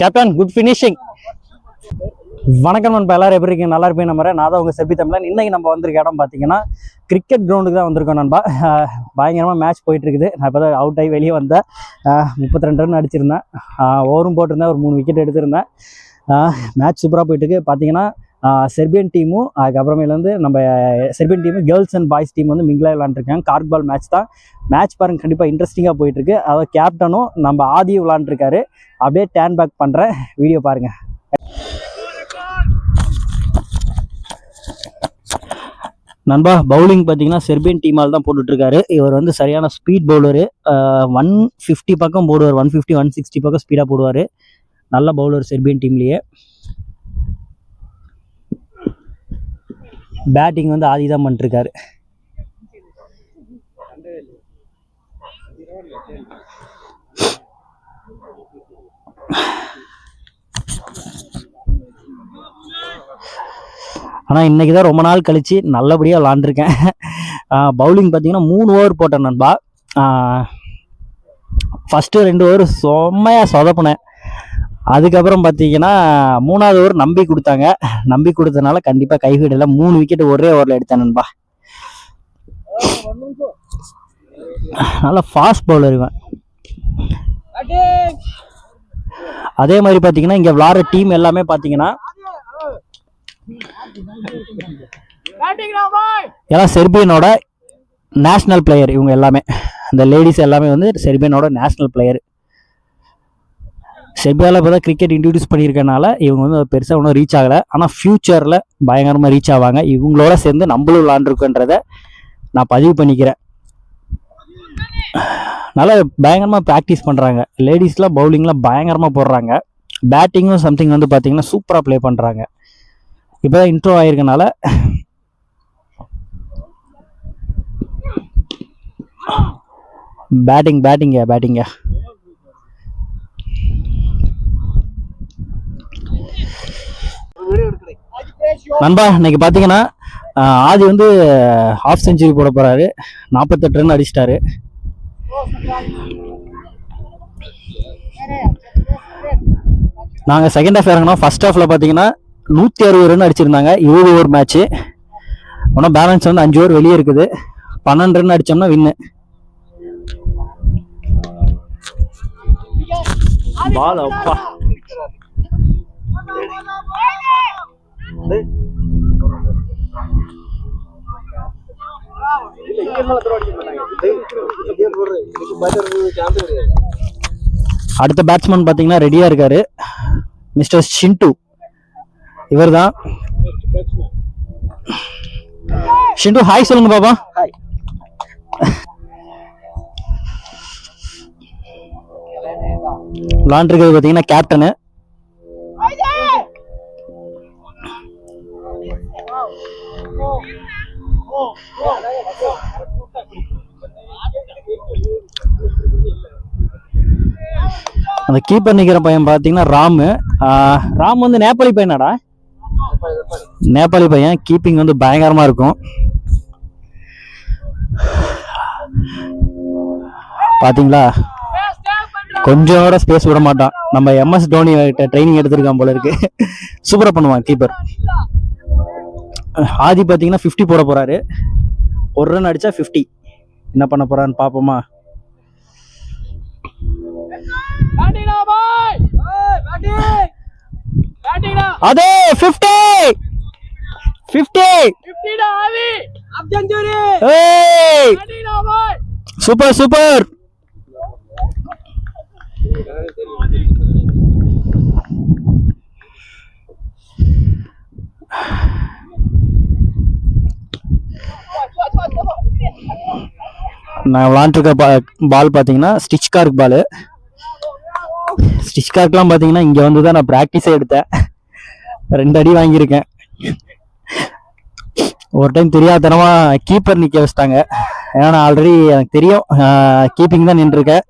Captain good finishing. வணக்கம் நண்பா, எல்லாரும் எப்படி இருக்கீங்க? நல்லா இருப்பேன் நம்புறேன். நான் தான் உங்கள் செபி தமிழன். இன்னைக்கு நம்ம வந்திருக்க இடம் பார்த்தீங்கன்னா கிரிக்கெட் கிரவுண்டுக்கு தான் வந்திருக்கோம் நண்பா. பயங்கரமாக மேட்ச் போயிட்டு இருக்குது. நான் இப்போ தான் அவுட் ஆகி வெளியே வந்தேன். 32 ரன் அடிச்சிருந்தேன். ஓவரும் போட்டிருந்தேன். ஒரு 3 விக்கெட் எடுத்திருந்தேன். மேட்ச் சூப்பராக போயிட்டு இருக்கு. பார்த்தீங்கன்னா செர்பியன் டீமும் அதுக்கப்புறமேலேருந்து நம்ம Serbian team girls and boys team வந்து மிங்கிலாக விளாண்டுருக்காங்க. கார்க்பால் மேட்ச் தான். மேட்ச் பாருங்க, கண்டிப்பாக இன்ட்ரெஸ்டிங்காக போயிட்டுருக்கு. அதாவது கேப்டனும் நம்ம ஆதியும் விளாண்டுருக்காரு. அப்படியே டேன் பேக் பண்ணுறேன், வீடியோ பாருங்கள். நண்பா, பவுலிங் பார்த்தீங்கன்னா செர்பியன் டீமால் தான் போட்டுட்ருக்காரு. இவர் வந்து சரியான ஸ்பீட் பவுலரு. 150 பக்கம் போடுவார். 150 160 பக்கம் ஸ்பீடாக போடுவார். நல்ல பவுலர் செர்பியன் டீம்லேயே. பேட்டிங் வந்து ஆதி தான் பண்ணிருக்காரு. ஆனால் இன்றைக்கி தான் ரொம்ப நாள் கழித்து நல்லபடியாக விளாண்டுருக்கேன். பவுலிங் பார்த்தீங்கன்னா 3 ஓவர் போட்டேன் நண்பா. ஃபஸ்ட்டு 2 ஓவர் செம்மையாக சொதப்பினேன். அதுக்கப்புறம் பார்த்தீங்கன்னா 3ஆவது ஓவர் நம்பி கொடுத்தாங்க. நம்பி கொடுத்தனால கண்டிப்பாக கைவிடலை. 3 விக்கெட் ஒரே ஓவரில் எடுத்தேன் நண்பா. நல்லா ஃபாஸ்ட் பவுலர் இவன். அதே மாதிரி பார்த்தீங்கன்னா இங்கே விளாட்ற டீம் எல்லாமே பார்த்தீங்கன்னா எல்லாம் செர்பியனோட நேஷ்னல் பிளேயர். இவங்க எல்லாமே, இந்த லேடிஸ் எல்லாமே வந்து செர்பியனோட நேஷ்னல் பிளேயர். செர்பியாவில் இப்போ தான் கிரிக்கெட் இன்ட்ரடியூஸ் பண்ணியிருக்கனால இவங்க வந்து பெருசாக ஒன்றும் ரீச் ஆகலை. ஆனால் ஃப்யூச்சரில் பயங்கரமாக ரீச் ஆவாங்க. இவங்களோட சேர்ந்து நம்மளும் விளாண்டுருக்குன்றதை நான் பதிவு பண்ணிக்கிறேன். நல்லா பயங்கரமாக ப்ராக்டிஸ் பண்ணுறாங்க. லேடிஸ்லாம் பவுலிங்லாம் பயங்கரமாக போடுறாங்க. பேட்டிங்கும் சம்திங் வந்து பார்த்திங்கன்னா சூப்பராக ப்ளே பண்ணுறாங்க. இப்போ தான் இன்ட்ரோ ஆகிருக்கனால பேட்டிங்க நண்பா. இன்னைக்கு பார்த்தீங்கன்னா ஆதி வந்து ஹாஃப் செஞ்சுரி போட போகிறாரு. 48 ரன் அடிச்சிட்டாரு. நாங்கள் செகண்ட் ஹாஃப் இறங்கினோம். ஃபர்ஸ்ட் ஹாஃபில் பார்த்தீங்கன்னா 160 ரன் அடிச்சிருந்தாங்க. 20 over match. ஆனால் பேலன்ஸ் வந்து 5 ஓவர் வெளியே இருக்குது. 12 ரன் அடித்தோம்னா வின்னு. பால் அப்பா. அடுத்த பேட்ஸ்மேன் பார்த்தீங்கன்னா ரெடியாக இருக்காரு, மிஸ்டர் ஷிண்டு. இவர் தான் ஷிண்டு. ஹாய் சொல்லுங்க பாபா. ஹாய். விளாண்டுருக்கிறது பார்த்தீங்கன்னா கேப்டனு. அந்த கீப்பர் நிக்கிற பையன் பார்த்தீங்கன்னா ராம் வந்து நேபாளி பையனாடா. நேபாளி பையன். கீப்பிங் வந்து பயங்கரமா இருக்கும். பாத்தீங்களா, கொஞ்சம் கூட ஸ்பேஸ் விட மாட்டான். நம்ம MS தோனி ட்ரைனிங் எடுத்திருக்கான் போல இருக்கு. சூப்பரா பண்ணுவான் கீப்பர். ஆதி பாத்தீங்கன்னா 50 போட போறாரு. 1 ரன் அடிச்சா 50. என்ன பண்ண போறான்னு பாப்போமா. அதே 50 சூப்பர் சூப்பர். நான் விளாண்டுருக்க பால் பார்த்தீங்கன்னா ஸ்டிச் கார்க் பால். ஸ்டிச் கார்க்லாம் பார்த்தீங்கன்னா இங்கே வந்து தான் நான் ப்ராக்டிஸே எடுத்தேன். 2 அடி வாங்கியிருக்கேன். ஒரு டைம் தெரியாதனமாக கீப்பர் நிற்க வச்சிட்டாங்க. ஏன்னா நான் ஆல்ரெடி எனக்கு தெரியும் கீப்பிங் தான் நின்றுருக்கேன்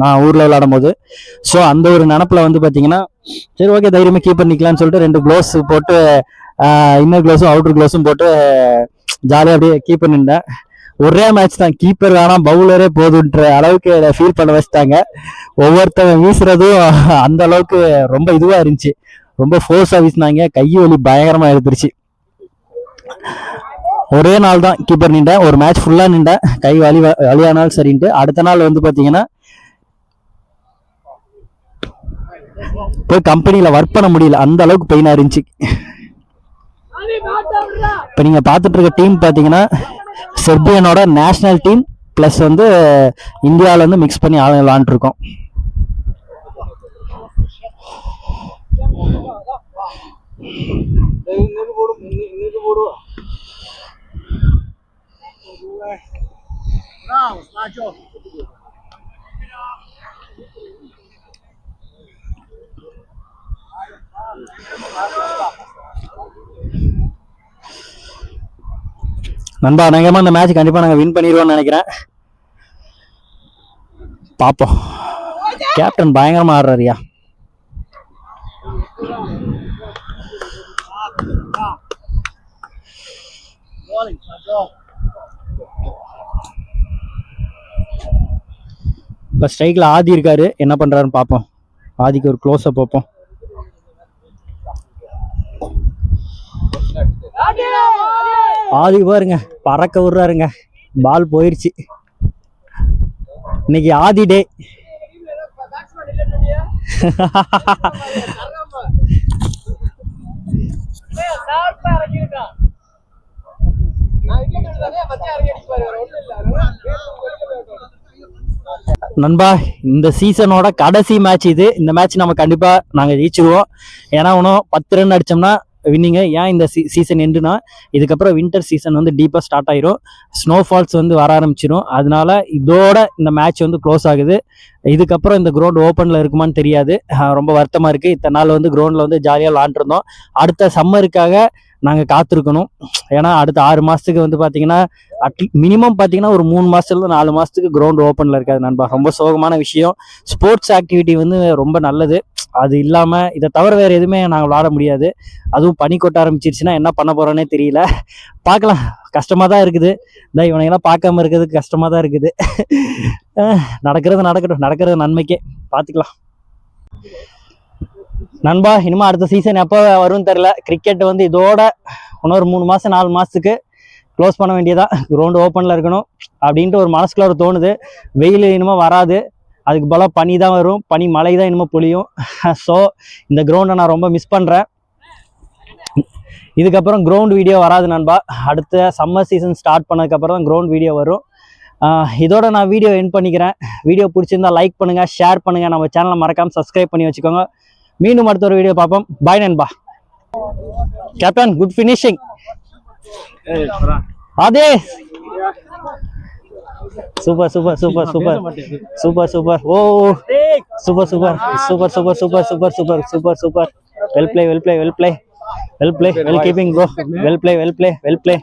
நான் ஊரில் விளையாடும் போது. ஸோ அந்த ஒரு நினப்பில் வந்து பார்த்தீங்கன்னா சரி ஓகே தைரியமாக கீப்பர் நிற்கலான்னு சொல்லிட்டு 2 க்ளோஸ் போட்டு இன்னர் க்ளோஸும் அவுட்டர் க்ளோஸும் போட்டு ஜாலியாக அப்படியே கீப்பர் நின்றேன். ஒரே மேட்ச் தான், கீப்பர் வேணாம் பவுலரே போதுன்ற அளவுக்கு ஃபீல் பண்ண வச்சுட்டாங்க. ஒவ்வொருத்தவங்க வீசுறதும் அந்த அளவுக்கு ரொம்ப இதுவா இருந்துச்சு, ரொம்ப ஃபோர்ஸா வீசினாங்க. கை வலி பயங்கரமா எடுத்துருச்சு. ஒரே நாள் தான் கீப்பர் நின்றேன், ஒரு மேட்ச் ஃபுல்லா நின்றேன். கை வலியானாலும் சரின்ட்டு அடுத்த நாள் வந்து பாத்தீங்கன்னா போய் கம்பெனியில ஒர்க் பண்ண முடியல, அந்த அளவுக்கு பெயினா இருந்துச்சு. இப்ப நீங்க பாத்துட்டு இருக்க டீம் பாத்தீங்கன்னா செர்பியனோட நேஷனல் டீம் பிளஸ் வந்து இந்தியாவில வந்து மிக்ஸ் பண்ணி ஆளுங்க விளாண்டு இருக்கோம். நண்பா அநேகமா இந்த மேட்ச் கண்டிப்பா நாங்க வின் பண்ணிடுவோம்னு நினைக்கிறேன். பாப்போம். கேப்டன் பயங்கரமா ஆடுறாருயா. இப்ப ஸ்ட்ரைக்ல ஆதி இருக்காரு, என்ன பண்றாருன்னு பாப்போம். ஆதிக்கு ஒரு க்ளோஸ் அப் பார்ப்போம். ஆதி பாருங்க பறக்க விடுறாருங்க, பால் போயிருச்சு. இன்னைக்கு ஆதி டே. நண்பா இந்த சீசனோட கடைசி மேட்ச் இது. இந்த மேட்ச் நம்ம கண்டிப்பா நாங்க ஜெயிச்சிருவோம். ஏன்னா இன்னும் 10 ரன் அடிச்சோம்னா வின்னிங்க. ஏன் இந்த சீசன் எண்டுனா இதுக்கப்புறம் வின்டர் சீசன் வந்து டீப்பா ஸ்டார்ட் ஆயிரும், ஸ்னோஃபால்ஸ் வந்து வர ஆரம்பிச்சிடும். அதனால இதோட இந்த மேட்ச் வந்து க்ளோஸ் ஆகுது. இதுக்கப்புறம் இந்த கிரவுண்ட் ஓப்பன்ல இருக்குமான்னு தெரியாது, ரொம்ப வருத்தமா இருக்கு. இத்தனை நாள் வந்து கிரவுண்ட்ல வந்து ஜாலியா விளாண்டுருந்தோம். அடுத்த சம்மருக்காக நாங்கள் காத்திருக்கணும். ஏன்னா அடுத்த 6 மாசத்துக்கு வந்து பார்த்தீங்கன்னா மினிமம் பார்த்தீங்கன்னா ஒரு 3 மாசத்துல 4 மாசத்துக்கு கிரவுண்ட் ஓப்பன்ல இருக்காது நண்பா. ரொம்ப சோகமான விஷயம். ஸ்போர்ட்ஸ் ஆக்டிவிட்டி வந்து ரொம்ப நல்லது, அது இல்லாம இதை தவிர வேற எதுவுமே நாங்கள் விளாட முடியாது. அதுவும் பனி கொட்ட ஆரம்பிச்சிருச்சுன்னா என்ன பண்ண போறோன்னே தெரியல. பார்க்கலாம், கஷ்டமா தான் இருக்குது. இந்த இவனையெல்லாம் பார்க்காம இருக்கிறதுக்கு கஷ்டமா தான் இருக்குது. நடக்கிறது நடக்கட்டும், நடக்கிறது நன்மைக்கே, பார்த்துக்கலாம். நண்பா இனிமே அடுத்த சீசன் எப்போ வரும்னு தெரில. கிரிக்கெட் வந்து இதோட இன்னொரு 3 மாசம் 4 மாசத்துக்கு க்ளோஸ் பண்ண வேண்டியதா, கிரவுண்ட் ஓப்பன்ல இருக்கணும் அப்படின்ட்டு ஒரு மனசுக்குள்ள ஒரு தோணுது. வெயில் இனிமே வராது, அதுக்கு போல பனி தான் வரும், பனி மழை தான் இனிமே பொழியும். ஸோ இந்த கிரவுண்டை நான் ரொம்ப மிஸ் பண்றேன். இதுக்கப்புறம் கிரவுண்ட் வீடியோ வராது நண்பா. அடுத்த சம்மர் சீசன் ஸ்டார்ட் பண்ணதுக்கப்புறம் தான் கிரவுண்ட் வீடியோ வரும். இதோட நான் வீடியோ எண்ட் பண்ணிக்கிறேன். வீடியோ பிடிச்சிருந்தா லைக் பண்ணுங்க, ஷேர் பண்ணுங்க, நம்ம சேனலை மறக்காம சப்ஸ்கிரைப் பண்ணி வச்சுக்கோங்க. மீண்டும் அடுத்த ஒரு வீடியோ பார்ப்போம். பாய் நண்பா. Captain good finishing. அதே super super super super super super oh super super super super super super super super super well play well play well play well play well keeping bro, well play well play well play.